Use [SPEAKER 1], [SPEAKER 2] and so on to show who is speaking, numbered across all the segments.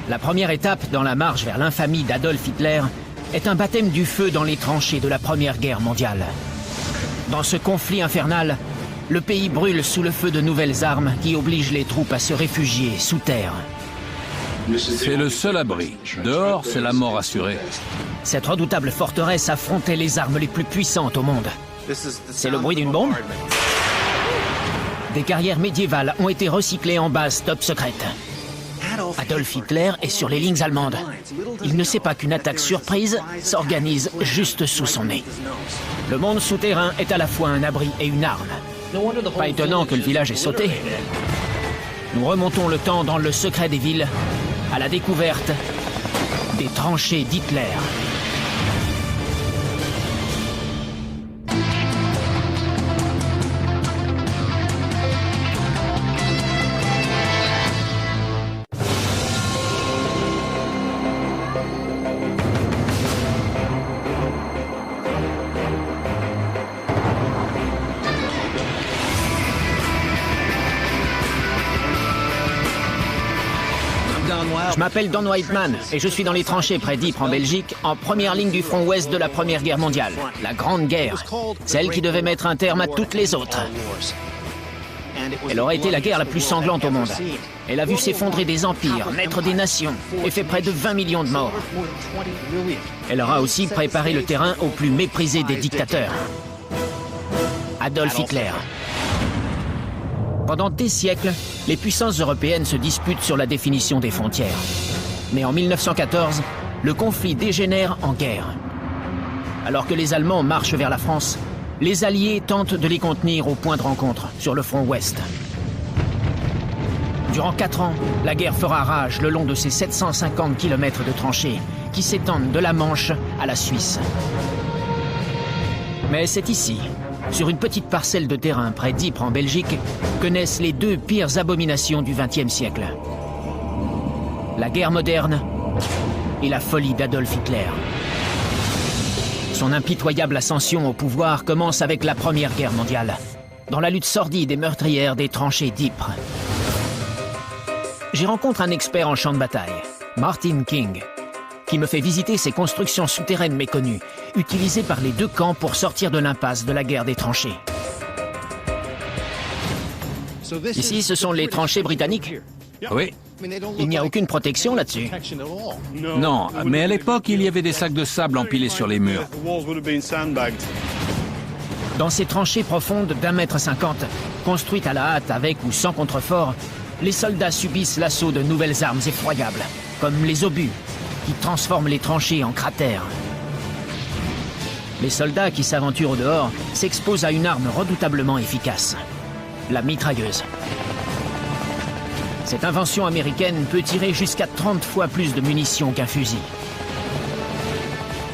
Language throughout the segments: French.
[SPEAKER 1] La première étape dans la marche vers l'infamie d'Adolf Hitler est un baptême du feu dans les tranchées de la Première Guerre mondiale. Dans ce conflit infernal, le pays brûle sous le feu de nouvelles armes qui obligent les troupes à se réfugier sous terre.
[SPEAKER 2] C'est le seul abri. Dehors, c'est la mort assurée.
[SPEAKER 1] Cette redoutable forteresse affrontait les armes les plus puissantes au monde. C'est le bruit d'une bombe? Des carrières médiévales ont été recyclées en base top secrète. Adolf Hitler est sur les lignes allemandes. Il ne sait pas qu'une attaque surprise s'organise juste sous son nez. Le monde souterrain est à la fois un abri et une arme. Pas étonnant que le village ait sauté. Nous remontons le temps dans le secret des villes, à la découverte des tranchées d'Hitler. Je m'appelle Don Whiteman et je suis dans les tranchées près d'Ypres en Belgique, en première ligne du front ouest de la Première Guerre mondiale, la Grande Guerre, celle qui devait mettre un terme à toutes les autres. Elle aurait été la guerre la plus sanglante au monde. Elle a vu s'effondrer des empires, naître des nations et fait près de 20 millions de morts. Elle aura aussi préparé le terrain au plus méprisé des dictateurs, Adolf Hitler. Pendant des siècles, les puissances européennes se disputent sur la définition des frontières. Mais en 1914, le conflit dégénère en guerre. Alors que les Allemands marchent vers la France, les Alliés tentent de les contenir au point de rencontre, sur le front ouest. Durant 4 ans, la guerre fera rage le long de ces 750 km de tranchées qui s'étendent de la Manche à la Suisse. Mais c'est ici, sur une petite parcelle de terrain près d'Ypres en Belgique, que naissent les 2 pires abominations du XXe siècle. La guerre moderne et la folie d'Adolf Hitler. Son impitoyable ascension au pouvoir commence avec la Première Guerre mondiale, dans la lutte sordide et meurtrière des tranchées d'Ypres. J'y rencontre un expert en champ de bataille, Martin King, qui me fait visiter ces constructions souterraines méconnues, utilisées par les 2 camps pour sortir de l'impasse de la guerre des tranchées. Ici, ce sont les tranchées britanniques?
[SPEAKER 2] Oui.
[SPEAKER 1] Il n'y a aucune protection là-dessus?
[SPEAKER 2] Non, mais à l'époque, il y avait des sacs de sable empilés sur les murs.
[SPEAKER 1] Dans ces tranchées profondes d'1,50 m, construites à la hâte avec ou sans contrefort, les soldats subissent l'assaut de nouvelles armes effroyables, comme les obus, qui transforment les tranchées en cratères. Les soldats qui s'aventurent au dehors s'exposent à une arme redoutablement efficace, la mitrailleuse. Cette invention américaine peut tirer jusqu'à 30 fois plus de munitions qu'un fusil.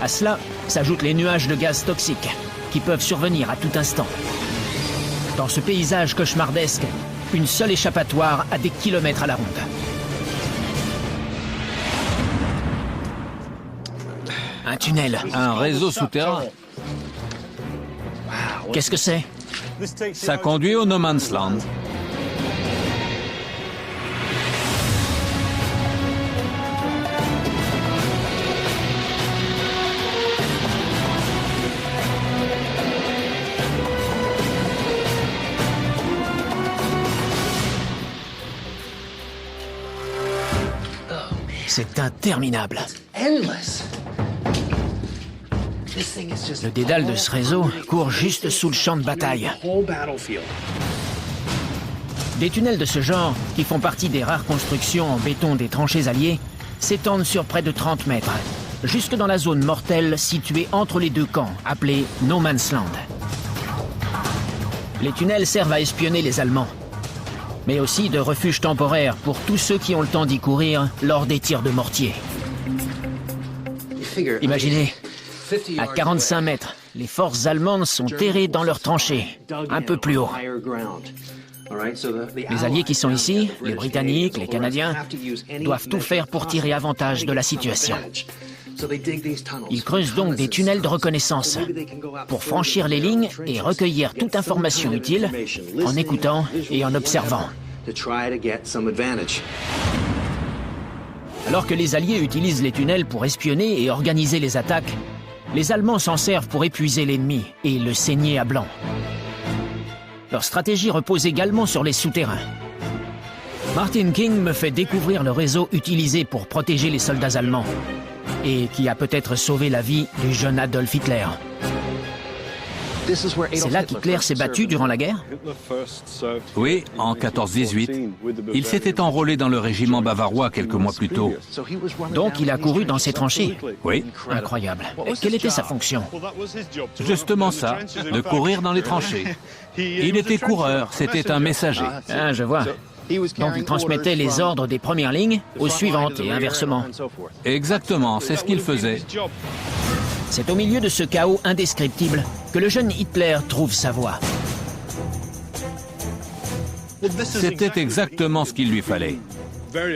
[SPEAKER 1] À cela s'ajoutent les nuages de gaz toxiques qui peuvent survenir à tout instant. Dans ce paysage cauchemardesque, une seule échappatoire à des kilomètres à la ronde. Un tunnel.
[SPEAKER 2] Un réseau souterrain.
[SPEAKER 1] Qu'est-ce que c'est?
[SPEAKER 2] Ça conduit au No Man's Land.
[SPEAKER 1] C'est interminable. Le dédale de ce réseau court juste sous le champ de bataille. Des tunnels de ce genre, qui font partie des rares constructions en béton des tranchées alliées, s'étendent sur près de 30 mètres, jusque dans la zone mortelle située entre les 2 camps, appelée No Man's Land. Les tunnels servent à espionner les Allemands, mais aussi de refuge temporaire pour tous ceux qui ont le temps d'y courir lors des tirs de mortier. Imaginez, à 45 mètres, les forces allemandes sont terrées dans leurs tranchées, un peu plus haut. Les alliés qui sont ici, les Britanniques, les Canadiens, doivent tout faire pour tirer avantage de la situation. Ils creusent donc des tunnels de reconnaissance pour franchir les lignes et recueillir toute information utile en écoutant et en observant. Alors que les Alliés utilisent les tunnels pour espionner et organiser les attaques, les Allemands s'en servent pour épuiser l'ennemi et le saigner à blanc. Leur stratégie repose également sur les souterrains. Martin King me fait découvrir le réseau utilisé pour protéger les soldats allemands et qui a peut-être sauvé la vie du jeune Adolf Hitler. C'est là qu'Hitler s'est battu durant la guerre?
[SPEAKER 2] Oui, en 14-18. Il s'était enrôlé dans le régiment bavarois quelques mois plus tôt.
[SPEAKER 1] Donc il a couru dans ces tranchées?
[SPEAKER 2] Oui.
[SPEAKER 1] Incroyable. Quelle était sa fonction?
[SPEAKER 2] Justement ça, de courir dans les tranchées. Il était coureur, c'était un messager.
[SPEAKER 1] Ah, je vois. Donc il transmettait les ordres des premières lignes aux suivantes et inversement.
[SPEAKER 2] Exactement, c'est ce qu'il faisait.
[SPEAKER 1] C'est au milieu de ce chaos indescriptible que le jeune Hitler trouve sa voie.
[SPEAKER 2] C'était exactement ce qu'il lui fallait.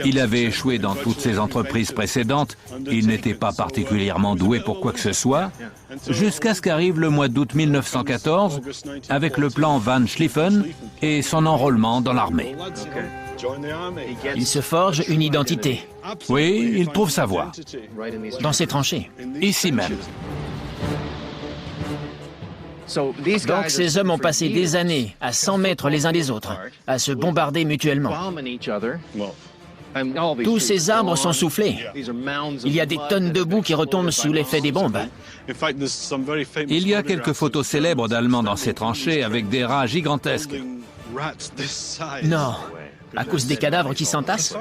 [SPEAKER 2] Il avait échoué dans toutes ses entreprises précédentes, il n'était pas particulièrement doué pour quoi que ce soit, jusqu'à ce qu'arrive le mois d'août 1914 avec le plan Van Schlieffen et son enrôlement dans l'armée.
[SPEAKER 1] Il se forge une identité.
[SPEAKER 2] Oui, il trouve sa voie.
[SPEAKER 1] Dans ces tranchées.
[SPEAKER 2] Ici même.
[SPEAKER 1] Donc ces hommes ont passé des années à 100 mètres les uns des autres, à se bombarder mutuellement. Tous ces arbres sont soufflés. Il y a des tonnes de boue qui retombent sous l'effet des bombes.
[SPEAKER 2] Il y a quelques photos célèbres d'Allemands dans ces tranchées avec des rats gigantesques.
[SPEAKER 1] Non. À cause des cadavres qui s'entassent?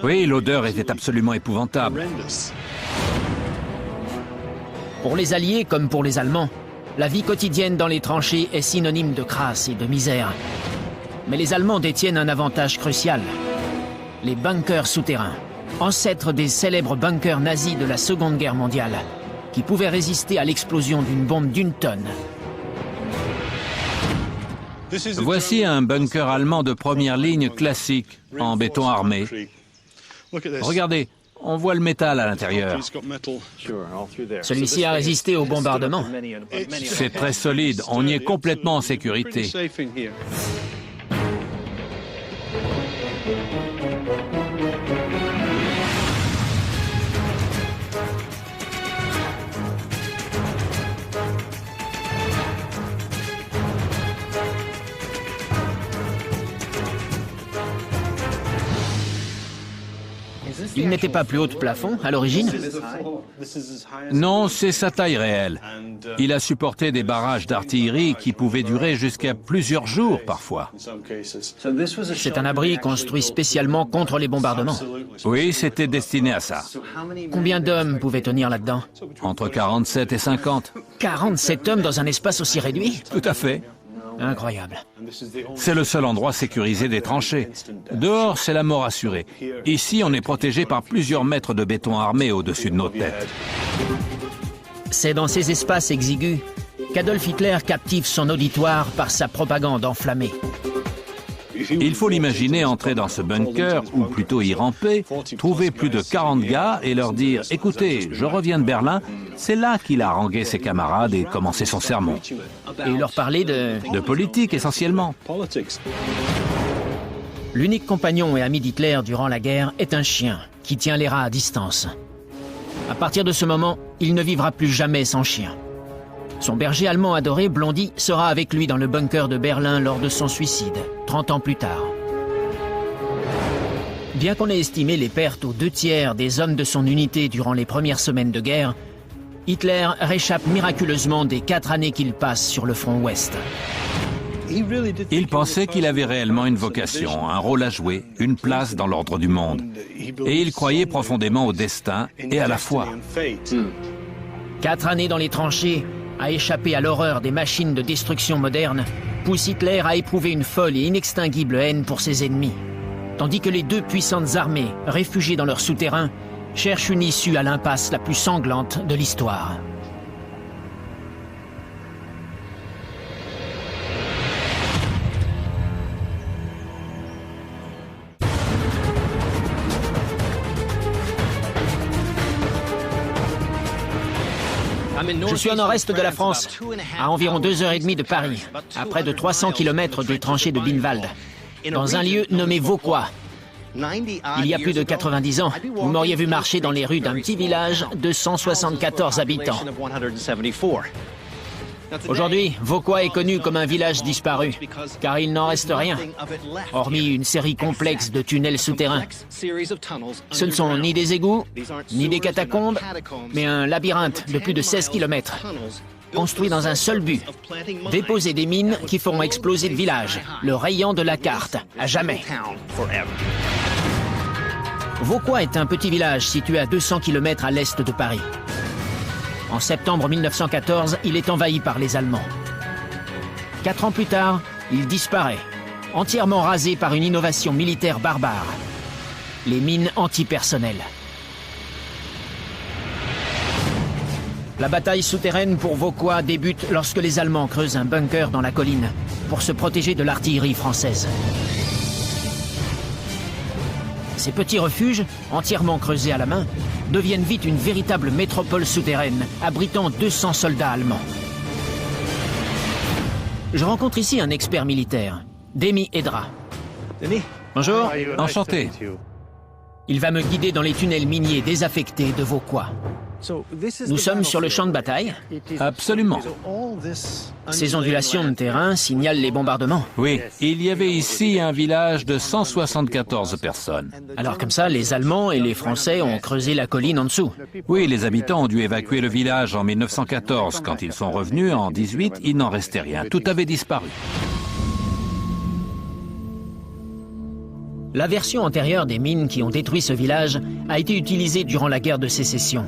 [SPEAKER 2] Oui, l'odeur était absolument épouvantable.
[SPEAKER 1] Pour les Alliés comme pour les Allemands, la vie quotidienne dans les tranchées est synonyme de crasse et de misère. Mais les Allemands détiennent un avantage crucial. Les bunkers souterrains, ancêtres des célèbres bunkers nazis de la Seconde Guerre mondiale, qui pouvaient résister à l'explosion d'une bombe d'1 tonne.
[SPEAKER 2] Voici un bunker allemand de première ligne classique, en béton armé. Regardez, on voit le métal à l'intérieur.
[SPEAKER 1] Celui-ci a résisté au bombardement.
[SPEAKER 2] C'est très solide, on y est complètement en sécurité.
[SPEAKER 1] Il n'était pas plus haut de plafond, à l'origine?
[SPEAKER 2] Non, c'est sa taille réelle. Il a supporté des barrages d'artillerie qui pouvaient durer jusqu'à plusieurs jours parfois.
[SPEAKER 1] C'est un abri construit spécialement contre les bombardements.
[SPEAKER 2] Oui, c'était destiné à ça.
[SPEAKER 1] Combien d'hommes pouvaient tenir là-dedans?
[SPEAKER 2] Entre 47 et 50.
[SPEAKER 1] 47 hommes dans un espace aussi réduit?
[SPEAKER 2] Tout à fait.
[SPEAKER 1] Incroyable.
[SPEAKER 2] C'est le seul endroit sécurisé des tranchées. Dehors, c'est la mort assurée. Ici, on est protégé par plusieurs mètres de béton armé au-dessus de nos têtes.
[SPEAKER 1] C'est dans ces espaces exigus qu'Adolf Hitler captive son auditoire par sa propagande enflammée.
[SPEAKER 2] Il faut l'imaginer entrer dans ce bunker, ou plutôt y ramper, trouver plus de 40 gars et leur dire « Écoutez, je reviens de Berlin », c'est là qu'il a harangué ses camarades et commencé son sermon.
[SPEAKER 1] Et leur parler de
[SPEAKER 2] politique, essentiellement.
[SPEAKER 1] L'unique compagnon et ami d'Hitler durant la guerre est un chien qui tient les rats à distance. À partir de ce moment, il ne vivra plus jamais sans chien. Son berger allemand adoré, Blondie, sera avec lui dans le bunker de Berlin lors de son suicide, 30 ans plus tard. Bien qu'on ait estimé les pertes aux 2/3 des hommes de son unité durant les premières semaines de guerre, Hitler réchappe miraculeusement des 4 années qu'il passe sur le front ouest.
[SPEAKER 2] Il pensait qu'il avait réellement une vocation, un rôle à jouer, une place dans l'ordre du monde. Et il croyait profondément au destin et à la foi.
[SPEAKER 1] 4 années dans les tranchées, à échapper à l'horreur des machines de destruction modernes, pousse Hitler à éprouver une folle et inextinguible haine pour ses ennemis. Tandis que les 2 puissantes armées, réfugiées dans leur souterrain, cherchent une issue à l'impasse la plus sanglante de l'histoire. Je suis au nord-est de la France, à environ 2h30 de Paris, à près de 300 km des tranchées de Binwald, dans un lieu nommé Vauquois. Il y a plus de 90 ans, vous m'auriez vu marcher dans les rues d'un petit village de 174 habitants. Aujourd'hui, Vauquois est connu comme un village disparu, car il n'en reste rien, hormis une série complexe de tunnels souterrains. Ce ne sont ni des égouts, ni des catacombes, mais un labyrinthe de plus de 16 km, construit dans un seul but, déposer des mines qui feront exploser le village, le rayant de la carte, à jamais. Vauquois est un petit village situé à 200 km à l'est de Paris. En septembre 1914, il est envahi par les Allemands. 4 ans plus tard, il disparaît, entièrement rasé par une innovation militaire barbare. Les mines antipersonnelles. La bataille souterraine pour Vauquois débute lorsque les Allemands creusent un bunker dans la colline pour se protéger de l'artillerie française. Ces petits refuges, entièrement creusés à la main, deviennent vite une véritable métropole souterraine, abritant 200 soldats allemands. Je rencontre ici un expert militaire, Demi Edra. Bonjour.
[SPEAKER 2] Enchanté.
[SPEAKER 1] Il va me guider dans les tunnels miniers désaffectés de Vauquois. Nous sommes sur le champ de bataille.
[SPEAKER 2] Absolument.
[SPEAKER 1] Ces ondulations de terrain signalent les bombardements.
[SPEAKER 2] Oui, il y avait ici un village de 174 personnes.
[SPEAKER 1] Alors comme ça, les Allemands et les Français ont creusé la colline en dessous.
[SPEAKER 2] Oui, les habitants ont dû évacuer le village en 1914. Quand ils sont revenus, en 18, il n'en restait rien. Tout avait disparu.
[SPEAKER 1] La version antérieure des mines qui ont détruit ce village a été utilisée durant la guerre de sécession.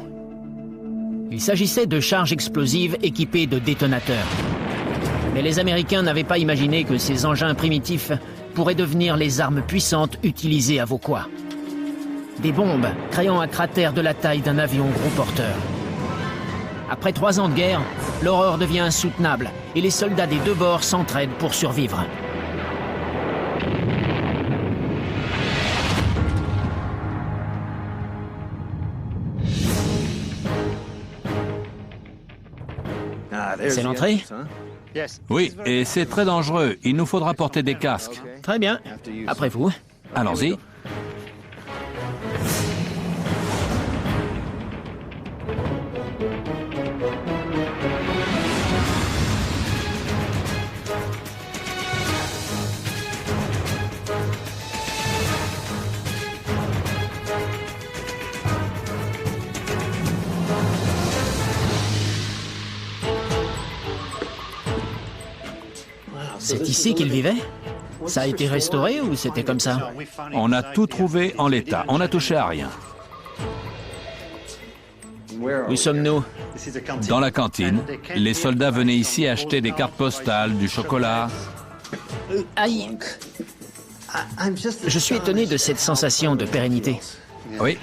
[SPEAKER 1] Il s'agissait de charges explosives équipées de détonateurs. Mais les Américains n'avaient pas imaginé que ces engins primitifs pourraient devenir les armes puissantes utilisées à Vauquois. Des bombes créant un cratère de la taille d'un avion gros porteur. Après 3 ans de guerre, l'horreur devient insoutenable et les soldats des deux bords s'entraident pour survivre. C'est l'entrée?
[SPEAKER 2] Oui, et c'est très dangereux. Il nous faudra porter des casques.
[SPEAKER 1] Très bien. Après vous.
[SPEAKER 2] Allons-y.
[SPEAKER 1] C'est ici qu'il vivait? Ça a été restauré ou c'était comme ça?
[SPEAKER 2] On a tout trouvé en l'état. On n'a touché à rien.
[SPEAKER 1] Où sommes-nous?
[SPEAKER 2] Dans la cantine, les soldats venaient ici acheter des cartes postales, du chocolat.
[SPEAKER 1] Aïe! Je suis étonné de cette sensation de pérennité.
[SPEAKER 2] Oui.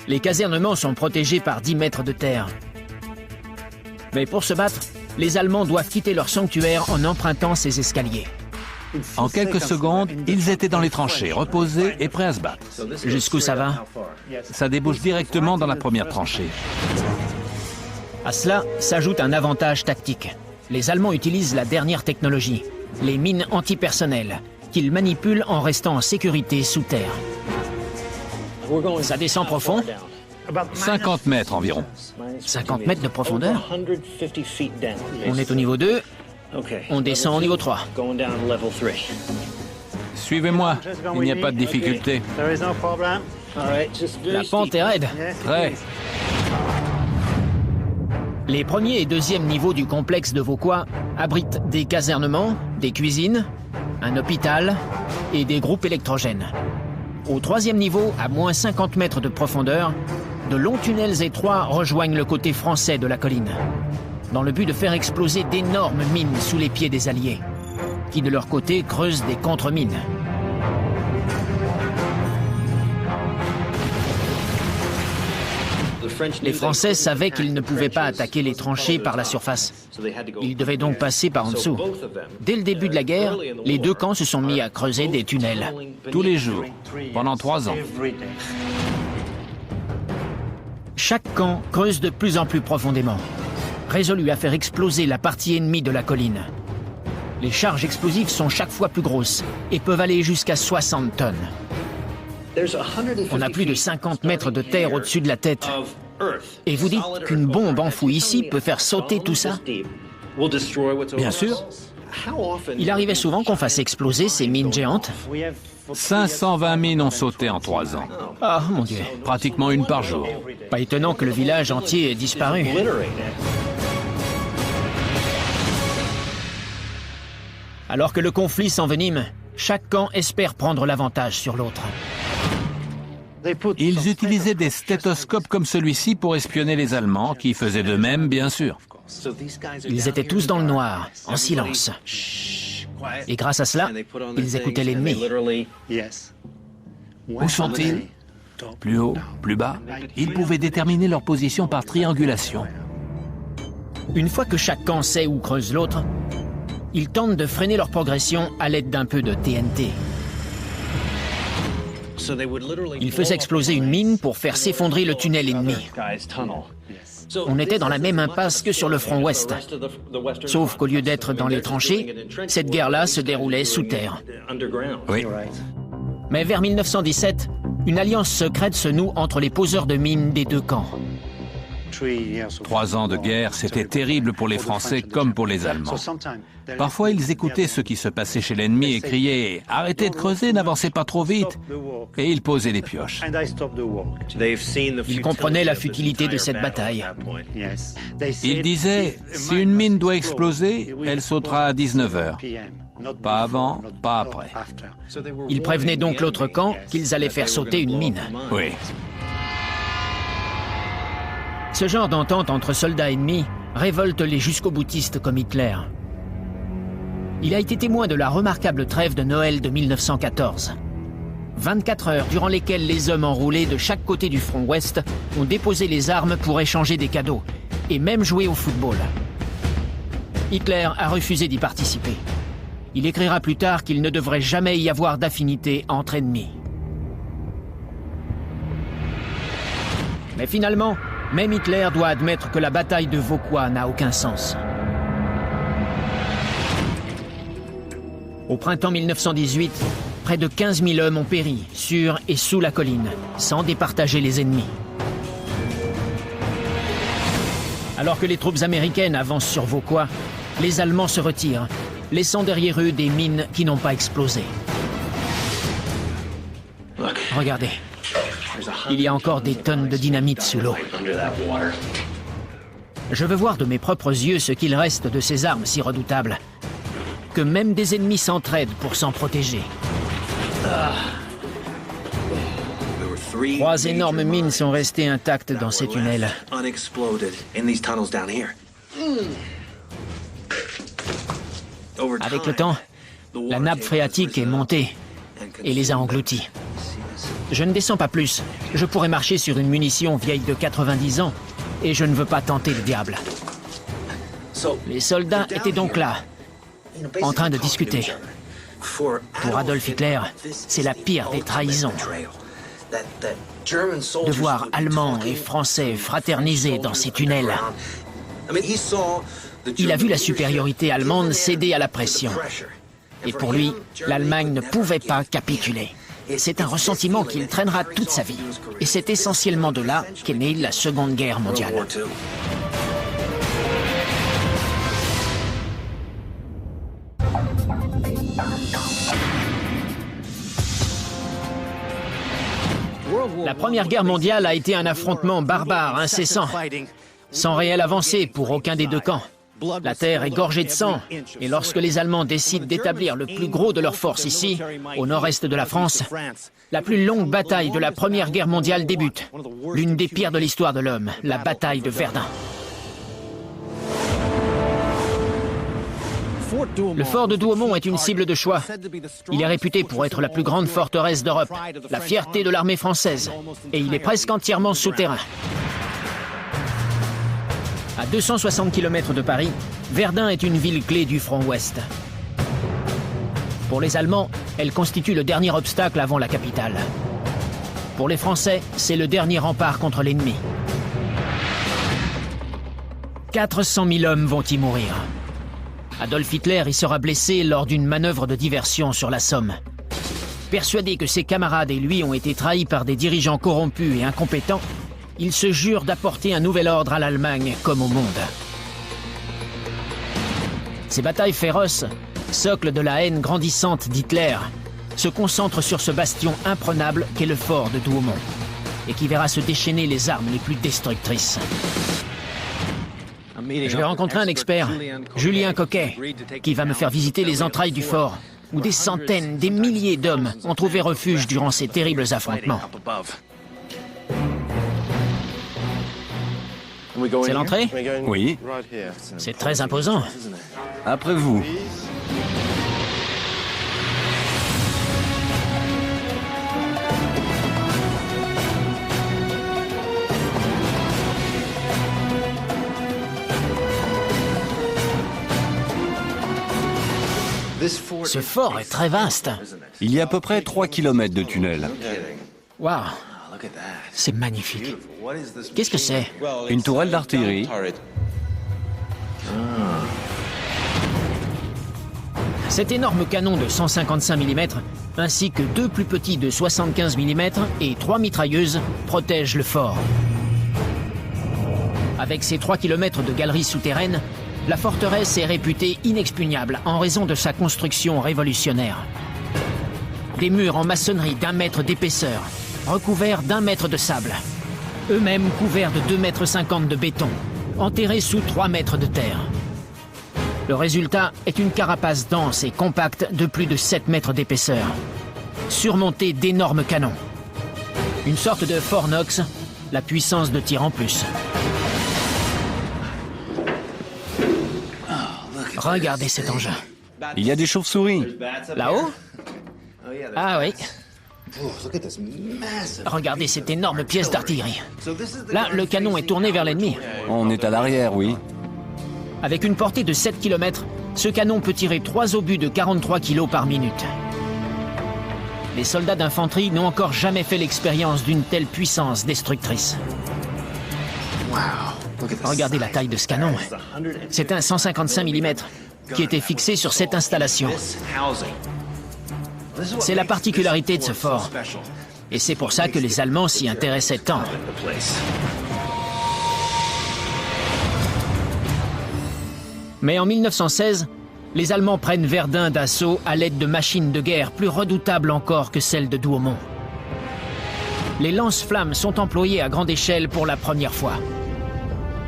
[SPEAKER 1] Les casernements sont protégés par 10 mètres de terre. Mais pour se battre, les Allemands doivent quitter leur sanctuaire en empruntant ces escaliers.
[SPEAKER 2] En quelques secondes, ils étaient dans les tranchées, reposés et prêts à se battre.
[SPEAKER 1] Jusqu'où ça va?
[SPEAKER 2] Ça débouche directement dans la première tranchée.
[SPEAKER 1] À cela s'ajoute un avantage tactique. Les Allemands utilisent la dernière technologie, les mines antipersonnelles, qu'ils manipulent en restant en sécurité sous terre. Ça descend profond?
[SPEAKER 2] 50 mètres environ.
[SPEAKER 1] 50 mètres de profondeur? On est au niveau 2, on descend au niveau 3.
[SPEAKER 2] Suivez-moi, il n'y a pas de difficulté.
[SPEAKER 1] La pente est raide.
[SPEAKER 2] Très.
[SPEAKER 1] Les premiers et deuxièmes niveaux du complexe de Vauquois abritent des casernements, des cuisines, un hôpital et des groupes électrogènes. Au troisième niveau, à moins 50 mètres de profondeur, de longs tunnels étroits rejoignent le côté français de la colline, dans le but de faire exploser d'énormes mines sous les pieds des Alliés, qui de leur côté creusent des contre-mines. Les Français savaient qu'ils ne pouvaient pas attaquer les tranchées par la surface. Ils devaient donc passer par en dessous. Dès le début de la guerre, les deux camps se sont mis à creuser des tunnels.
[SPEAKER 2] Tous les jours, pendant 3 ans.
[SPEAKER 1] Chaque camp creuse de plus en plus profondément, résolu à faire exploser la partie ennemie de la colline. Les charges explosives sont chaque fois plus grosses et peuvent aller jusqu'à 60 tonnes. On a plus de 50 mètres de terre au-dessus de la tête. Et vous dites qu'une bombe enfouie ici peut faire sauter tout ça?
[SPEAKER 2] Bien sûr.
[SPEAKER 1] Il arrivait souvent qu'on fasse exploser ces mines géantes.
[SPEAKER 2] 520 mines ont sauté en 3 ans.
[SPEAKER 1] Ah, mon Dieu.
[SPEAKER 2] Pratiquement une par jour.
[SPEAKER 1] Pas étonnant que le village entier ait disparu. Alors que le conflit s'envenime, chaque camp espère prendre l'avantage sur l'autre.
[SPEAKER 2] Ils utilisaient des stéthoscopes comme celui-ci pour espionner les Allemands, qui faisaient de même, bien sûr.
[SPEAKER 1] Ils étaient tous dans le noir, en silence. Et grâce à cela, ils écoutaient l'ennemi.
[SPEAKER 2] Où sont-ils? Plus haut, plus bas. Ils pouvaient déterminer leur position par triangulation.
[SPEAKER 1] Une fois que chaque camp sait où creuse l'autre, ils tentent de freiner leur progression à l'aide d'un peu de TNT. Ils faisaient exploser une mine pour faire s'effondrer le tunnel ennemi. On était dans la même impasse que sur le front ouest. Sauf qu'au lieu d'être dans les tranchées, cette guerre-là se déroulait sous terre.
[SPEAKER 2] Oui.
[SPEAKER 1] Mais vers 1917, une alliance secrète se noue entre les poseurs de mines des deux camps.
[SPEAKER 2] 3 ans de guerre, c'était terrible pour les Français comme pour les Allemands. Parfois, ils écoutaient ce qui se passait chez l'ennemi et criaient « Arrêtez de creuser, n'avancez pas trop vite !» Et ils posaient les pioches.
[SPEAKER 1] Ils comprenaient la futilité de cette bataille.
[SPEAKER 2] Ils disaient « Si une mine doit exploser, elle sautera à 19 heures. Pas avant, pas après. »
[SPEAKER 1] Ils prévenaient donc l'autre camp qu'ils allaient faire sauter une mine.
[SPEAKER 2] Oui.
[SPEAKER 1] Ce genre d'entente entre soldats ennemis révolte les jusqu'au-boutistes comme Hitler. Il a été témoin de la remarquable trêve de Noël de 1914. 24 heures durant lesquelles les hommes enroulés de chaque côté du front ouest ont déposé les armes pour échanger des cadeaux et même jouer au football. Hitler a refusé d'y participer. Il écrira plus tard qu'il ne devrait jamais y avoir d'affinité entre ennemis. Mais finalement, même Hitler doit admettre que la bataille de Vauquois n'a aucun sens. Au printemps 1918, près de 15 000 hommes ont péri, sur et sous la colline, sans départager les ennemis. Alors que les troupes américaines avancent sur Vauquois, les Allemands se retirent, laissant derrière eux des mines qui n'ont pas explosé. Regardez. Il y a encore des tonnes de dynamite sous l'eau. Je veux voir de mes propres yeux ce qu'il reste de ces armes si redoutables, que même des ennemis s'entraident pour s'en protéger. 3 énormes mines sont restées intactes dans ces tunnels. Avec le temps, la nappe phréatique est montée et les a engloutis. Je ne descends pas plus. Je pourrais marcher sur une munition vieille de 90 ans et je ne veux pas tenter le diable. Les soldats étaient donc là, en train de discuter. Pour Adolf Hitler, c'est la pire des trahisons. De voir Allemands et Français fraterniser dans ces tunnels. Il a vu la supériorité allemande céder à la pression. Et pour lui, l'Allemagne ne pouvait pas capituler. C'est un ressentiment qu'il traînera toute sa vie. Et c'est essentiellement de là qu'est née la Seconde Guerre mondiale. La Première Guerre mondiale a été un affrontement barbare, incessant, sans réelle avancée pour aucun des deux camps. La terre est gorgée de sang, et lorsque les Allemands décident d'établir le plus gros de leurs forces ici, au nord-est de la France, la plus longue bataille de la Première Guerre mondiale débute. L'une des pires de l'histoire de l'homme, la bataille de Verdun. Le fort de Douaumont est une cible de choix. Il est réputé pour être la plus grande forteresse d'Europe, la fierté de l'armée française, et il est presque entièrement souterrain. À 260 km de Paris, Verdun est une ville clé du front ouest. Pour les Allemands, elle constitue le dernier obstacle avant la capitale. Pour les Français, c'est le dernier rempart contre l'ennemi. 400 000 hommes vont y mourir. Adolf Hitler y sera blessé lors d'une manœuvre de diversion sur la Somme. Persuadé que ses camarades et lui ont été trahis par des dirigeants corrompus et incompétents, il se jure d'apporter un nouvel ordre à l'Allemagne comme au monde. Ces batailles féroces, socle de la haine grandissante d'Hitler, se concentrent sur ce bastion imprenable qu'est le fort de Douaumont, et qui verra se déchaîner les armes les plus destructrices. Je vais rencontrer un expert, Julien Coquet, qui va me faire visiter les entrailles du fort, où des centaines, des milliers d'hommes ont trouvé refuge durant ces terribles affrontements. C'est l'entrée?
[SPEAKER 3] Oui.
[SPEAKER 1] C'est très imposant.
[SPEAKER 3] Après vous.
[SPEAKER 1] Ce fort est très vaste.
[SPEAKER 3] Il y a à peu près 3 km de tunnel.
[SPEAKER 1] Waouh, c'est magnifique. Qu'est-ce que c'est?
[SPEAKER 3] Une tourelle d'artillerie.
[SPEAKER 1] Cet énorme canon de 155 mm, ainsi que deux plus petits de 75 mm et 3 mitrailleuses, protègent le fort. Avec ses 3 km de galeries souterraines, la forteresse est réputée inexpugnable en raison de sa construction révolutionnaire. Des murs en maçonnerie d'1 mètre d'épaisseur, recouverts d'1 mètre de sable, eux-mêmes couverts de 2,50 m de béton, enterrés sous 3 mètres de terre. Le résultat est une carapace dense et compacte de plus de 7 mètres d'épaisseur, surmontée d'énormes canons. Une sorte de Fort Knox, la puissance de tir en plus. Regardez cet engin.
[SPEAKER 3] Il y a des chauves-souris.
[SPEAKER 1] Là-haut? Ah oui. Regardez cette énorme pièce d'artillerie. Là, le canon est tourné vers l'ennemi.
[SPEAKER 3] On est à l'arrière, oui.
[SPEAKER 1] Avec une portée de 7 km, ce canon peut tirer 3 obus de 43 kg par minute. Les soldats d'infanterie n'ont encore jamais fait l'expérience d'une telle puissance destructrice. Regardez la taille de ce canon. C'est un 155 mm qui était fixé sur cette installation. C'est la particularité de ce fort. Et c'est pour ça que les Allemands s'y intéressaient tant. Mais en 1916, les Allemands prennent Verdun d'assaut à l'aide de machines de guerre plus redoutables encore que celles de Douaumont. Les lance-flammes sont employées à grande échelle pour la première fois.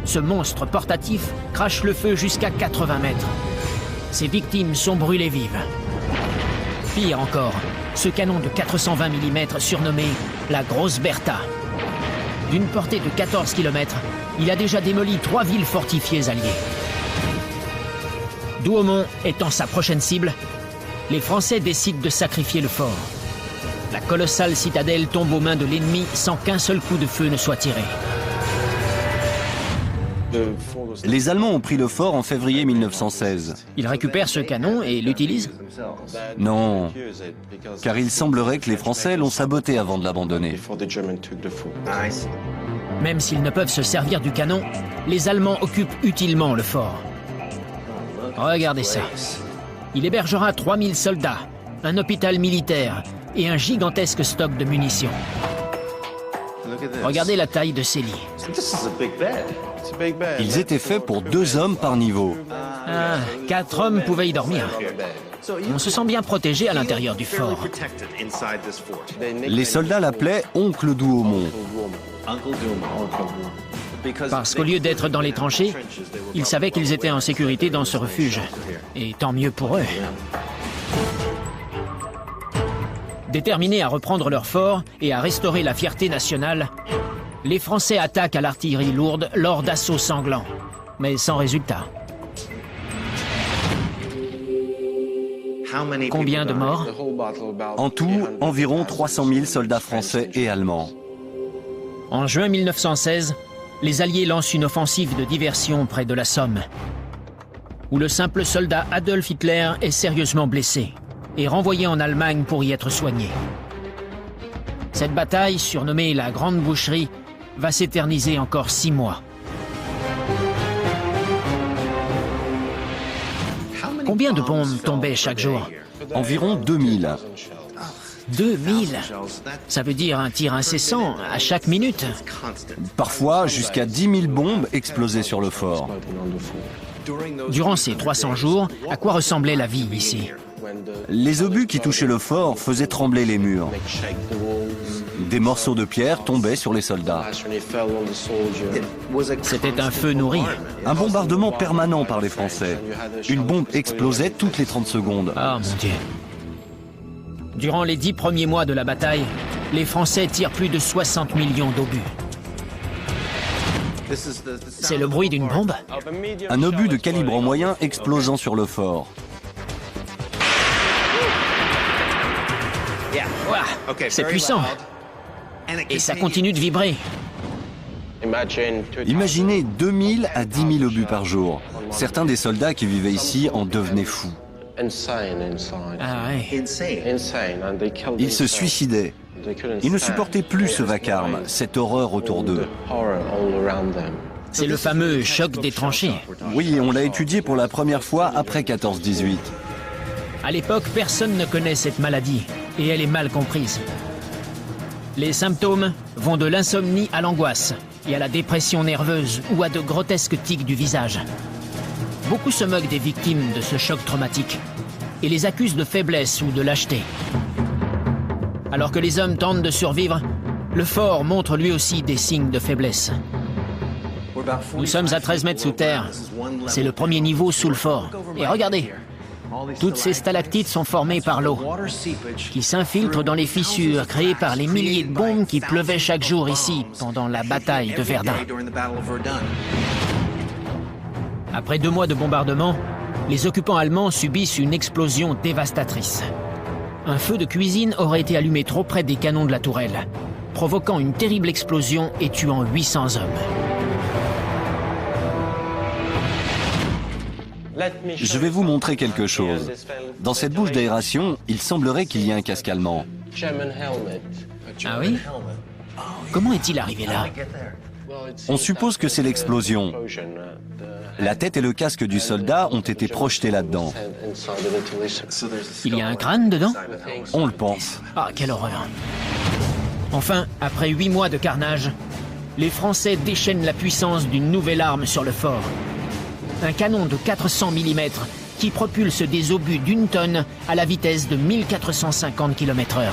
[SPEAKER 1] Ce monstre portatif crache le feu jusqu'à 80 mètres. Ses victimes sont brûlées vives. Pire encore, ce canon de 420 mm surnommé la Grosse Bertha. D'une portée de 14 km, il a déjà démoli 3 villes fortifiées alliées. Douaumont étant sa prochaine cible, les Français décident de sacrifier le fort. La colossale citadelle tombe aux mains de l'ennemi sans qu'un seul coup de feu ne soit tiré.
[SPEAKER 3] Les Allemands ont pris le fort en février 1916.
[SPEAKER 1] Ils récupèrent ce canon et l'utilisent?
[SPEAKER 3] Non, car il semblerait que les Français l'ont saboté avant de l'abandonner.
[SPEAKER 1] Même s'ils ne peuvent se servir du canon, les Allemands occupent utilement le fort. Regardez ça. Il hébergera 3000 soldats, un hôpital militaire et un gigantesque stock de munitions. Regardez la taille de ces lits.
[SPEAKER 3] Ils étaient faits pour 2 hommes par niveau.
[SPEAKER 1] 4 hommes pouvaient y dormir. On se sent bien protégé à l'intérieur du fort.
[SPEAKER 3] Les soldats l'appelaient Oncle Douaumont.
[SPEAKER 1] Parce qu'au lieu d'être dans les tranchées, ils savaient qu'ils étaient en sécurité dans ce refuge. Et tant mieux pour eux. Déterminés à reprendre leur fort et à restaurer la fierté nationale, les Français attaquent à l'artillerie lourde lors d'assauts sanglants, mais sans résultat. Combien de morts?
[SPEAKER 3] En tout, environ 300 000 soldats français et allemands.
[SPEAKER 1] En juin 1916, les Alliés lancent une offensive de diversion près de la Somme, où le simple soldat Adolf Hitler est sérieusement blessé et renvoyé en Allemagne pour y être soigné. Cette bataille, surnommée la Grande Boucherie, va s'éterniser encore 6 mois. Combien de bombes tombaient chaque jour?
[SPEAKER 3] Environ 2000.
[SPEAKER 1] 2000. Ça veut dire un tir incessant à chaque minute.
[SPEAKER 3] Parfois, jusqu'à 10 000 bombes explosaient sur le fort.
[SPEAKER 1] Durant ces 300 jours, à quoi ressemblait la vie ici?
[SPEAKER 3] Les obus qui touchaient le fort faisaient trembler les murs. Des morceaux de pierre tombaient sur les soldats.
[SPEAKER 1] C'était un feu nourri.
[SPEAKER 3] Un bombardement permanent par les Français. Une bombe explosait toutes les 30 secondes.
[SPEAKER 1] Ah, mon Dieu. Durant les 10 premiers mois de la bataille, les Français tirent plus de 60 millions d'obus. C'est le bruit d'une bombe?
[SPEAKER 3] Un obus de calibre moyen explosant sur le fort.
[SPEAKER 1] Ouah, c'est puissant. Et ça continue de vibrer.
[SPEAKER 3] Imaginez 2000 à 10 000 obus par jour. Certains des soldats qui vivaient ici en devenaient fous.
[SPEAKER 1] Ah ouais.
[SPEAKER 3] Ils se suicidaient. Ils ne supportaient plus ce vacarme, cette horreur autour d'eux.
[SPEAKER 1] C'est le fameux choc des tranchées.
[SPEAKER 3] Oui, on l'a étudié pour la première fois après 14-18.
[SPEAKER 1] À l'époque, personne ne connaît cette maladie, et elle est mal comprise. Les symptômes vont de l'insomnie à l'angoisse, et à la dépression nerveuse ou à de grotesques tics du visage. Beaucoup se moquent des victimes de ce choc traumatique, et les accusent de faiblesse ou de lâcheté. Alors que les hommes tentent de survivre, le fort montre lui aussi des signes de faiblesse. Nous sommes à 13 mètres sous terre. C'est le premier niveau sous le fort. Et regardez, toutes ces stalactites sont formées par l'eau, qui s'infiltre dans les fissures créées par les milliers de bombes qui pleuvaient chaque jour ici, pendant la bataille de Verdun. Après 2 mois de bombardement, les occupants allemands subissent une explosion dévastatrice. Un feu de cuisine aurait été allumé trop près des canons de la tourelle, provoquant une terrible explosion et tuant 800 hommes.
[SPEAKER 3] Je vais vous montrer quelque chose. Dans cette bouche d'aération, il semblerait qu'il y ait un casque allemand.
[SPEAKER 1] Ah oui? Comment est-il arrivé là?
[SPEAKER 3] On suppose que c'est l'explosion. La tête et le casque du soldat ont été projetés là-dedans.
[SPEAKER 1] Il y a un crâne dedans?
[SPEAKER 3] On le pense.
[SPEAKER 1] Ah, quelle horreur! Enfin, après 8 mois de carnage, les Français déchaînent la puissance d'une nouvelle arme sur le fort. Un canon de 400 mm qui propulse des obus d'1 tonne à la vitesse de 1450 km/h.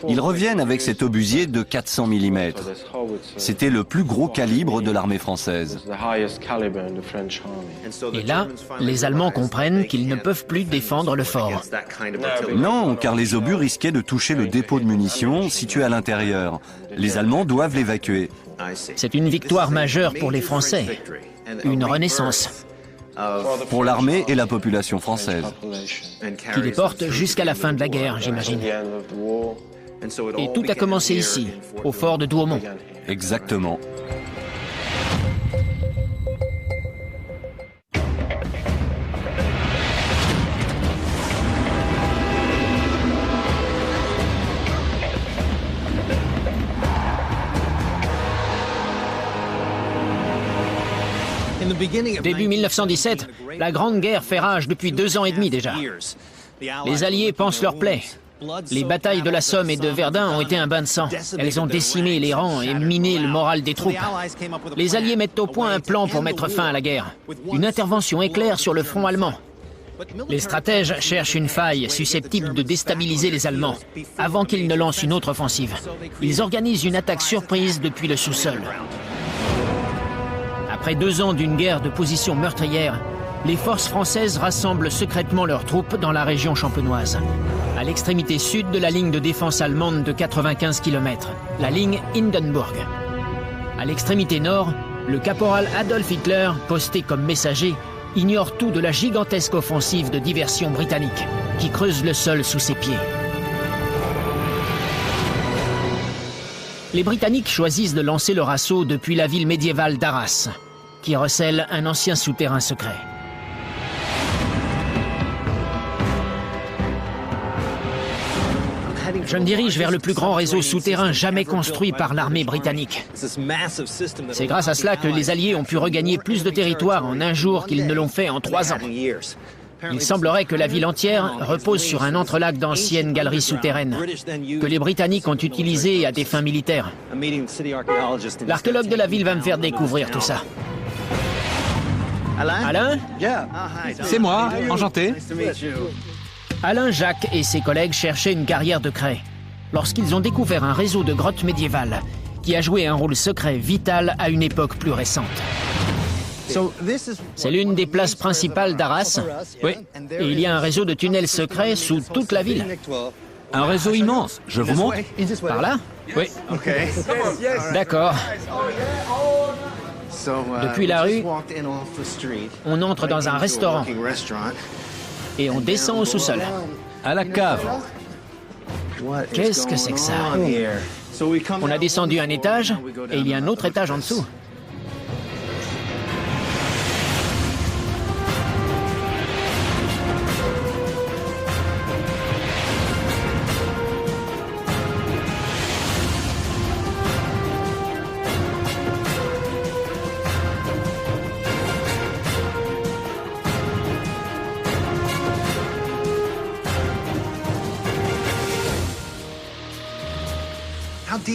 [SPEAKER 3] Ils reviennent avec cet obusier de 400 mm. C'était le plus gros calibre de l'armée française.
[SPEAKER 1] Et là, les Allemands comprennent qu'ils ne peuvent plus défendre le fort.
[SPEAKER 3] Non, car les obus risquaient de toucher le dépôt de munitions situé à l'intérieur. Les Allemands doivent l'évacuer.
[SPEAKER 1] C'est une victoire majeure pour les Français. Une renaissance.
[SPEAKER 3] Pour l'armée et la population française.
[SPEAKER 1] Qui les porte jusqu'à la fin de la guerre, j'imagine. Et tout a commencé ici, au fort de Douaumont.
[SPEAKER 3] Exactement.
[SPEAKER 1] Début 1917, la Grande Guerre fait rage depuis 2 ans et demi déjà. Les Alliés pansent leurs plaies. Les batailles de la Somme et de Verdun ont été un bain de sang. Elles ont décimé les rangs et miné le moral des troupes. Les Alliés mettent au point un plan pour mettre fin à la guerre. Une intervention éclair sur le front allemand. Les stratèges cherchent une faille susceptible de déstabiliser les Allemands avant qu'ils ne lancent une autre offensive. Ils organisent une attaque surprise depuis le sous-sol. Après 2 ans d'une guerre de position meurtrière, les forces françaises rassemblent secrètement leurs troupes dans la région champenoise, à l'extrémité sud de la ligne de défense allemande de 95 km, la ligne Hindenburg. À l'extrémité nord, le caporal Adolf Hitler, posté comme messager, ignore tout de la gigantesque offensive de diversion britannique, qui creuse le sol sous ses pieds. Les Britanniques choisissent de lancer leur assaut depuis la ville médiévale d'Arras, qui recèle un ancien souterrain secret. Je me dirige vers le plus grand réseau souterrain jamais construit par l'armée britannique. C'est grâce à cela que les Alliés ont pu regagner plus de territoire en un jour qu'ils ne l'ont fait en 3 ans. Il semblerait que la ville entière repose sur un entrelac d'anciennes galeries souterraines que les Britanniques ont utilisées à des fins militaires. L'archéologue de la ville va me faire découvrir tout ça. Alain?
[SPEAKER 2] C'est moi, enchanté.
[SPEAKER 1] Alain, Jacques et ses collègues cherchaient une carrière de craie lorsqu'ils ont découvert un réseau de grottes médiévales qui a joué un rôle secret vital à une époque plus récente. C'est l'une des places principales d'Arras.
[SPEAKER 2] Oui.
[SPEAKER 1] Et il y a un réseau de tunnels secrets sous toute la ville.
[SPEAKER 2] Un réseau immense. Je vous montre.
[SPEAKER 1] Par là?
[SPEAKER 2] Oui.
[SPEAKER 1] D'accord. Depuis la rue, on entre dans un restaurant et on descend au sous-sol.
[SPEAKER 2] À la cave.
[SPEAKER 1] Qu'est-ce que c'est que ça? On a descendu un étage et il y a un autre étage en dessous.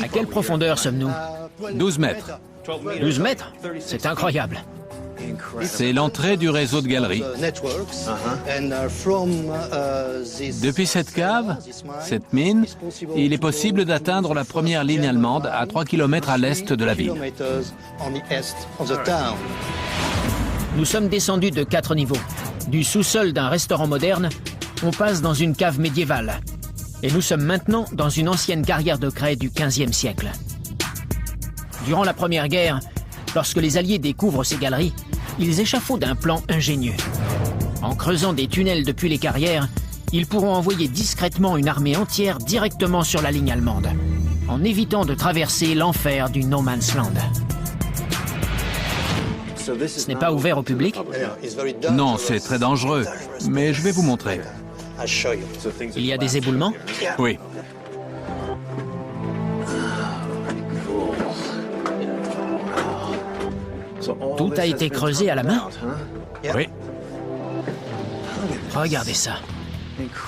[SPEAKER 1] À quelle profondeur sommes-nous?
[SPEAKER 2] 12 mètres.
[SPEAKER 1] 12 mètres? C'est incroyable.
[SPEAKER 2] C'est l'entrée du réseau de galeries. Depuis cette cave, cette mine, il est possible d'atteindre la première ligne allemande à 3 km à l'est de la ville.
[SPEAKER 1] Nous sommes descendus de 4 niveaux. Du sous-sol d'un restaurant moderne, on passe dans une cave médiévale. Et nous sommes maintenant dans une ancienne carrière de craie du XVe siècle. Durant la Première Guerre, lorsque les Alliés découvrent ces galeries, ils échafaudent un plan ingénieux. En creusant des tunnels depuis les carrières, ils pourront envoyer discrètement une armée entière directement sur la ligne allemande, en évitant de traverser l'enfer du No Man's Land. Ce n'est pas ouvert au public?
[SPEAKER 2] Non, c'est très dangereux, mais je vais vous montrer.
[SPEAKER 1] Il y a des éboulements?
[SPEAKER 2] Oui.
[SPEAKER 1] Tout a été creusé à la main?
[SPEAKER 2] Oui.
[SPEAKER 1] Regardez ça.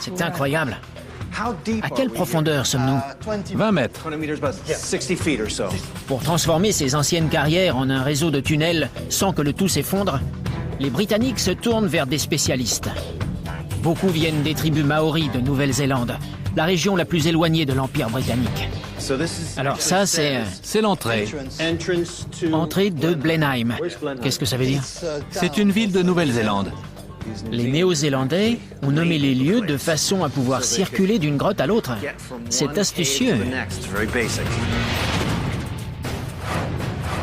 [SPEAKER 1] C'est incroyable. À quelle profondeur sommes-nous?
[SPEAKER 2] 20 mètres.
[SPEAKER 1] Pour transformer ces anciennes carrières en un réseau de tunnels sans que le tout s'effondre, les Britanniques se tournent vers des spécialistes. Beaucoup viennent des tribus maoris de Nouvelle-Zélande, la région la plus éloignée de l'Empire britannique. Alors ça, c'est
[SPEAKER 2] l'entrée.
[SPEAKER 1] Entrée de Blenheim. Qu'est-ce que ça veut dire?
[SPEAKER 2] C'est une ville de Nouvelle-Zélande.
[SPEAKER 1] Les Néo-Zélandais ont nommé les lieux de façon à pouvoir circuler d'une grotte à l'autre. C'est astucieux.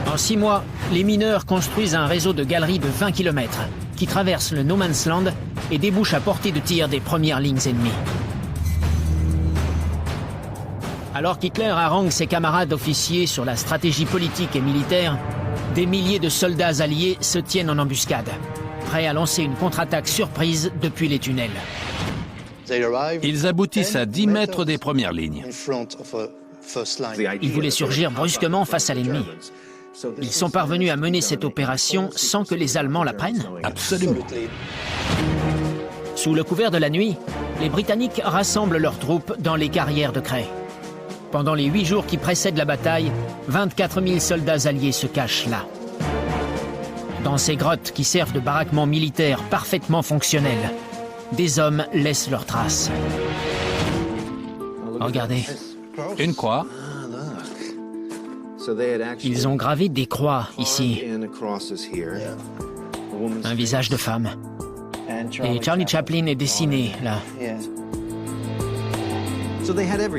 [SPEAKER 1] En 6 mois, les mineurs construisent un réseau de galeries de 20 km qui traverse le No Man's Land et débouche à portée de tir des premières lignes ennemies. Alors qu'Hitler harangue ses camarades officiers sur la stratégie politique et militaire, des milliers de soldats alliés se tiennent en embuscade, prêts à lancer une contre-attaque surprise depuis les tunnels.
[SPEAKER 2] Ils aboutissent à 10 mètres des premières lignes.
[SPEAKER 1] Ils voulaient surgir brusquement face à l'ennemi. Ils sont parvenus à mener cette opération sans que les Allemands la prennent?
[SPEAKER 2] Absolument.
[SPEAKER 1] Sous le couvert de la nuit, les Britanniques rassemblent leurs troupes dans les carrières de craie. Pendant les 8 jours qui précèdent la bataille, 24 000 soldats alliés se cachent là. Dans ces grottes qui servent de baraquements militaires parfaitement fonctionnels, des hommes laissent leurs traces. Regardez.
[SPEAKER 2] Une croix.
[SPEAKER 1] Ils ont gravé des croix ici. Un visage de femme. Et Charlie Chaplin est dessiné là.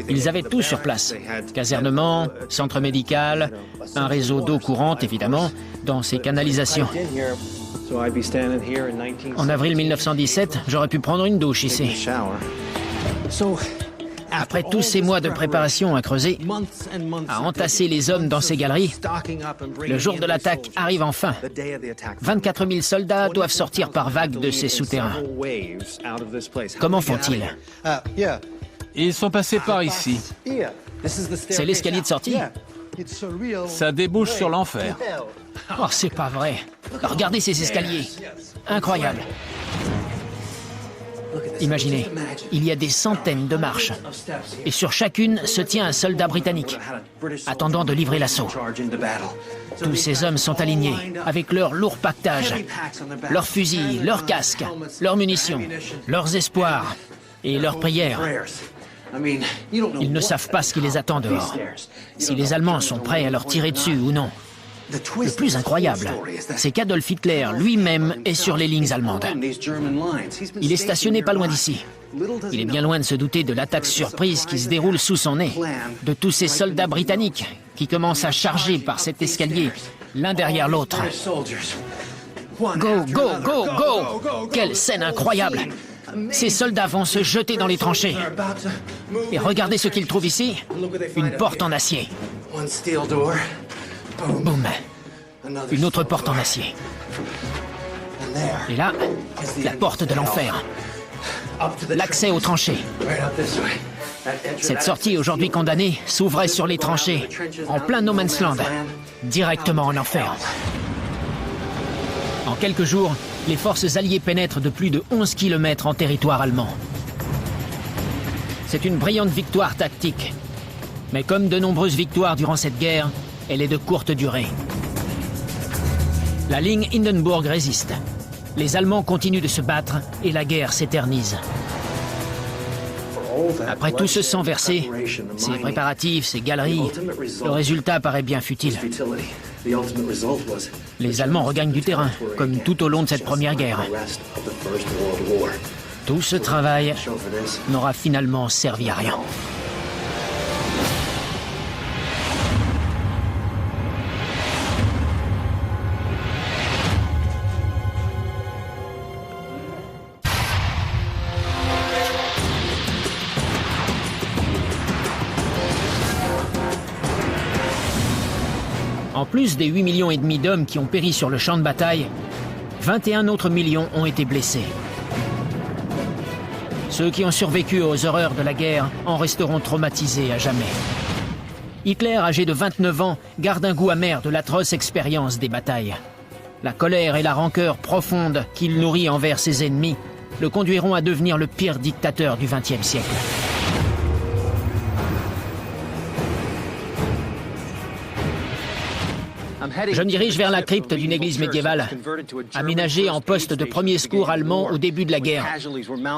[SPEAKER 1] Ils avaient tout sur place. Casernement, centre médical, un réseau d'eau courante évidemment, dans ces canalisations. En avril 1917, j'aurais pu prendre une douche ici. Après tous ces mois de préparation à creuser, à entasser les hommes dans ces galeries, le jour de l'attaque arrive enfin. 24 000 soldats doivent sortir par vagues de ces souterrains. Comment font-ils?
[SPEAKER 2] Ils sont passés par ici.
[SPEAKER 1] C'est l'escalier de sortie?
[SPEAKER 2] Ça débouche sur l'enfer.
[SPEAKER 1] Oh, c'est pas vrai. Regardez ces escaliers. Incroyable. Imaginez, il y a des centaines de marches. Et sur chacune se tient un soldat britannique, attendant de livrer l'assaut. Tous ces hommes sont alignés, avec leur lourd pactage, leurs fusils, leurs casques, leurs munitions, leurs espoirs et leurs prières. Ils ne savent pas ce qui les attend dehors, si les Allemands sont prêts à leur tirer dessus ou non. Le plus incroyable, c'est qu'Adolf Hitler lui-même est sur les lignes allemandes. Il est stationné pas loin d'ici. Il est bien loin de se douter de l'attaque surprise qui se déroule sous son nez, de tous ces soldats britanniques qui commencent à charger par cet escalier, l'un derrière l'autre. Go, go, go, go! Quelle scène incroyable! Ces soldats vont se jeter dans les tranchées. Et regardez ce qu'ils trouvent ici. Une porte en acier. Boum. Une autre porte en acier. Et là, la porte de l'enfer. L'accès aux tranchées. Cette sortie, aujourd'hui condamnée, s'ouvrait sur les tranchées, en plein No Man's Land, directement en enfer. En quelques jours, les forces alliées pénètrent de plus de 11 km en territoire allemand. C'est une brillante victoire tactique. Mais comme de nombreuses victoires durant cette guerre, elle est de courte durée. La ligne Hindenburg résiste. Les Allemands continuent de se battre et la guerre s'éternise. Après tout ce sang versé, ces préparatifs, ces galeries, le résultat paraît bien futile. Les Allemands regagnent du terrain, comme tout au long de cette première guerre. Tout ce travail n'aura finalement servi à rien. En plus des 8,5 millions d'hommes qui ont péri sur le champ de bataille, 21 autres millions ont été blessés. Ceux qui ont survécu aux horreurs de la guerre en resteront traumatisés à jamais. Hitler, âgé de 29 ans, garde un goût amer de l'atroce expérience des batailles. La colère et la rancœur profonde qu'il nourrit envers ses ennemis le conduiront à devenir le pire dictateur du XXe siècle. Je me dirige vers la crypte d'une église médiévale, aménagée en poste de premier secours allemand au début de la guerre,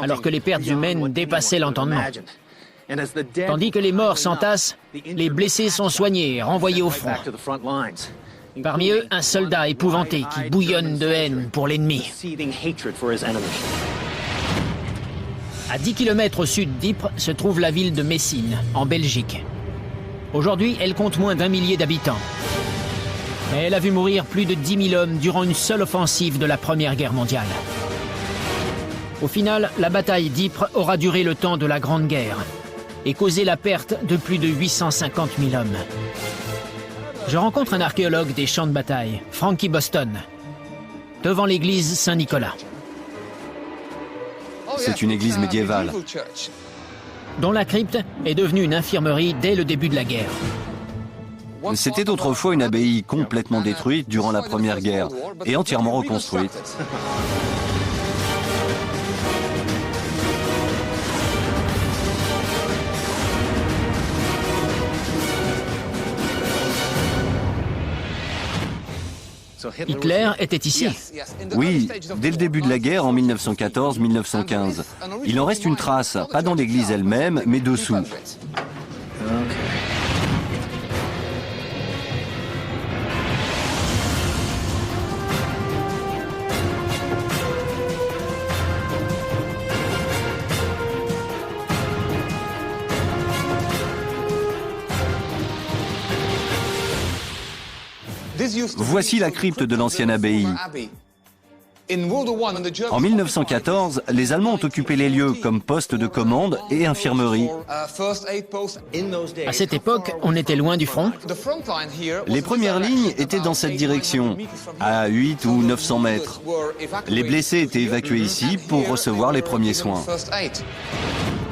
[SPEAKER 1] alors que les pertes humaines dépassaient l'entendement. Tandis que les morts s'entassent, les blessés sont soignés et renvoyés au front. Parmi eux, un soldat épouvanté qui bouillonne de haine pour l'ennemi. À 10 km au sud d'Ypres se trouve la ville de Messine, en Belgique. Aujourd'hui, elle compte moins d'1 millier d'habitants. Mais elle a vu mourir plus de 10 000 hommes durant une seule offensive de la Première Guerre mondiale. Au final, la bataille d'Ypres aura duré le temps de la Grande Guerre et causé la perte de plus de 850 000 hommes. Je rencontre un archéologue des champs de bataille, Frankie Boston, devant l'église Saint-Nicolas.
[SPEAKER 3] C'est une église médiévale,
[SPEAKER 1] dont la crypte est devenue une infirmerie dès le début de la guerre.
[SPEAKER 3] C'était autrefois une abbaye complètement détruite durant la Première Guerre et entièrement reconstruite.
[SPEAKER 1] Hitler était ici.
[SPEAKER 3] Oui, dès le début de la guerre en 1914-1915. Il en reste une trace, pas dans l'église elle-même, mais dessous. Voici la crypte de l'ancienne abbaye. En 1914, les Allemands ont occupé les lieux comme poste de commande et infirmerie.
[SPEAKER 1] À cette époque, on était loin du front.
[SPEAKER 3] Les premières lignes étaient dans cette direction, à 8 ou 900 mètres. Les blessés étaient évacués ici pour recevoir les premiers soins.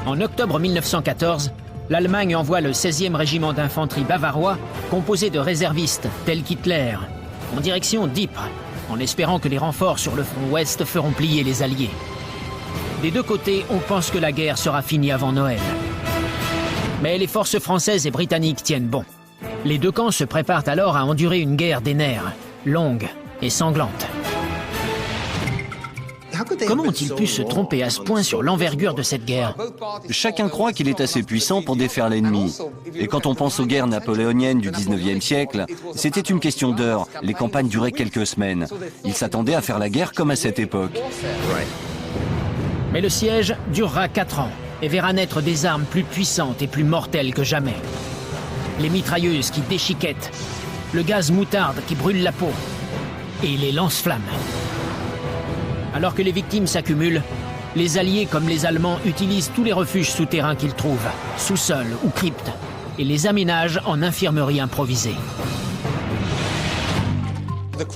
[SPEAKER 1] En octobre 1914, l'Allemagne envoie le 16e régiment d'infanterie bavarois, composé de réservistes tels qu'Hitler, en direction d'Ypres, en espérant que les renforts sur le front ouest feront plier les Alliés. Des deux côtés, on pense que la guerre sera finie avant Noël. Mais les forces françaises et britanniques tiennent bon. Les deux camps se préparent alors à endurer une guerre des nerfs, longue et sanglante. Comment ont-ils pu se tromper à ce point sur l'envergure de cette guerre?
[SPEAKER 3] Chacun croit qu'il est assez puissant pour défaire l'ennemi. Et quand on pense aux guerres napoléoniennes du 19e siècle, c'était une question d'heures. Les campagnes duraient quelques semaines. Ils s'attendaient à faire la guerre comme à cette époque.
[SPEAKER 1] Mais le siège durera 4 ans et verra naître des armes plus puissantes et plus mortelles que jamais. Les mitrailleuses qui déchiquettent, le gaz moutarde qui brûle la peau et les lance-flammes. Alors que les victimes s'accumulent, les Alliés comme les Allemands utilisent tous les refuges souterrains qu'ils trouvent, sous-sol ou cryptes, et les aménagent en infirmeries improvisées.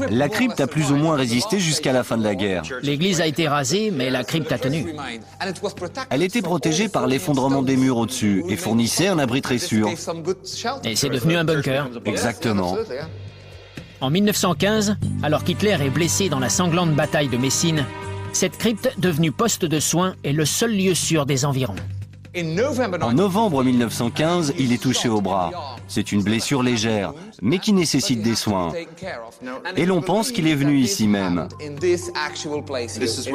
[SPEAKER 3] La crypte a plus ou moins résisté jusqu'à la fin de la guerre.
[SPEAKER 1] L'église a été rasée, mais la crypte a tenu.
[SPEAKER 3] Elle était protégée par l'effondrement des murs au-dessus et fournissait un abri très sûr.
[SPEAKER 1] Et c'est devenu un bunker.
[SPEAKER 3] Exactement.
[SPEAKER 1] En 1915, alors qu'Hitler est blessé dans la sanglante bataille de Messine, cette crypte, devenue poste de soins, est le seul lieu sûr des environs.
[SPEAKER 3] En novembre 1915, il est touché au bras. C'est une blessure légère, mais qui nécessite des soins. Et l'on pense qu'il est venu ici même.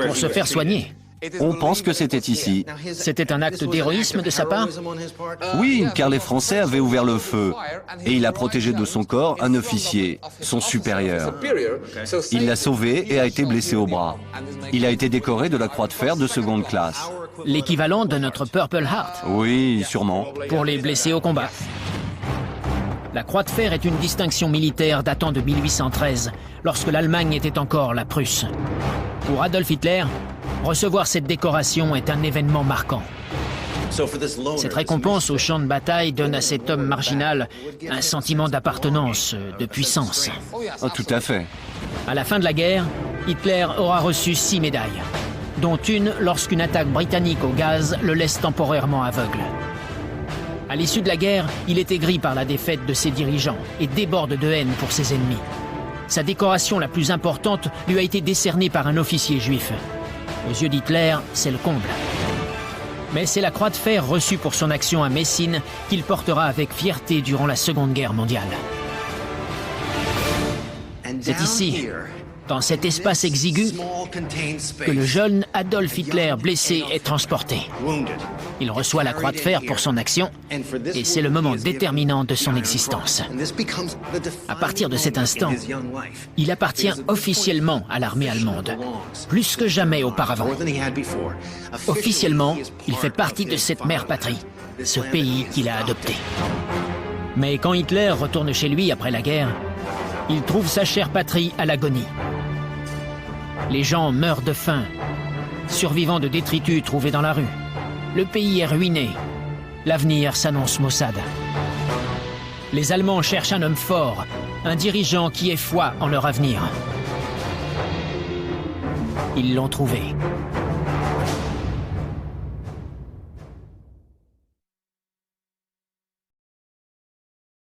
[SPEAKER 1] Pour se faire soigner.
[SPEAKER 3] On pense que c'était ici.
[SPEAKER 1] C'était un acte d'héroïsme de sa part?
[SPEAKER 3] Oui, car les Français avaient ouvert le feu. Et il a protégé de son corps un officier, son supérieur. Il l'a sauvé et a été blessé au bras. Il a été décoré de la Croix de Fer de seconde classe.
[SPEAKER 1] L'équivalent de notre Purple Heart.
[SPEAKER 3] Oui, sûrement.
[SPEAKER 1] Pour les blessés au combat. La Croix de Fer est une distinction militaire datant de 1813, lorsque l'Allemagne était encore la Prusse. Pour Adolf Hitler, recevoir cette décoration est un événement marquant. Cette récompense au champ de bataille donne à cet homme marginal un sentiment d'appartenance, de puissance.
[SPEAKER 3] Oh, tout à fait.
[SPEAKER 1] À la fin de la guerre, Hitler aura reçu 6 médailles, dont une lorsqu'une attaque britannique au gaz le laisse temporairement aveugle. À l'issue de la guerre, il est aigri par la défaite de ses dirigeants et déborde de haine pour ses ennemis. Sa décoration la plus importante lui a été décernée par un officier juif. Aux yeux d'Hitler, c'est le comble. Mais c'est la Croix de Fer reçue pour son action à Messine qu'il portera avec fierté durant la Seconde Guerre mondiale. C'est ici, dans cet espace exigu, que le jeune Adolf Hitler blessé est transporté. Il reçoit la Croix de Fer pour son action et c'est le moment déterminant de son existence. À partir de cet instant, il appartient officiellement à l'armée allemande, plus que jamais auparavant. Officiellement, il fait partie de cette mère patrie, ce pays qu'il a adopté. Mais quand Hitler retourne chez lui après la guerre, il trouve sa chère patrie à l'agonie. Les gens meurent de faim, survivants de détritus trouvés dans la rue. Le pays est ruiné. L'avenir s'annonce maussade. Les Allemands cherchent un homme fort, un dirigeant qui ait foi en leur avenir. Ils l'ont trouvé.